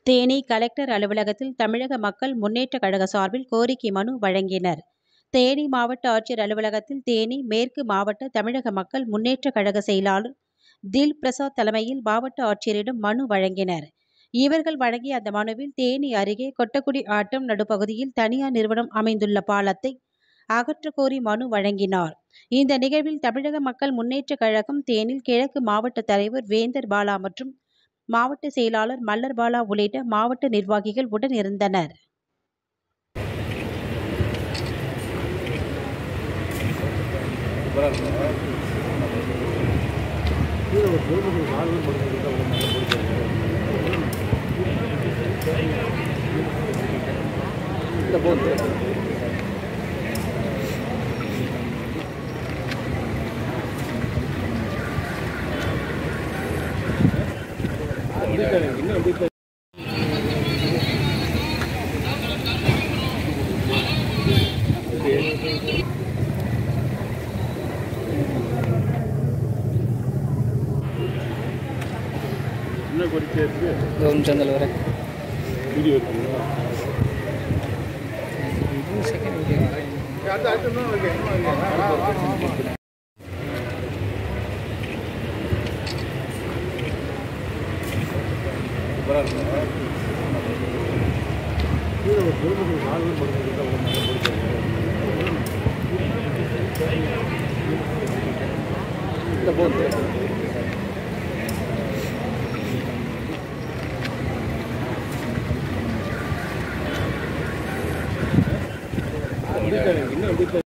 Theni collector அலுவலகத்தில் தமிழக மக்கள் முன்னேற்றக் கழக சார்பில் கோரிக்கை மனு வழங்கினர். தேனி மாவட்ட ஆட்சியர் அலுவலகத்தில் தேனி மேற்கு மாவட்ட தமிழக மக்கள் முன்னேற்றக் கழக செயலாளர் தில் பிரசாத் தலைமையில் மாவட்ட ஆட்சியரிடம் மனு வழங்கினர். இவர்கள் வழங்கிய அந்த மனுவில் தேனி அருகே கொட்டக்குடி ஆட்டம் நடுப்பகுதியில் தனியார் நிறுவனம் அமைந்துள்ள பாலத்தை அகற்றக்கோரி மனு வழங்கினார். இந்த நிகழ்வில் தமிழக மக்கள் முன்னேற்றக் கழகம் தேனி கிழக்கு மாவட்ட தலைவர் வேந்தர் பாலா மற்றும் மாவட்ட செயலாளர் மல்லர் பாலா உள்ளிட்ட மாவட்ட நிர்வாகிகள் உடன் இருந்தனர். இன்னும்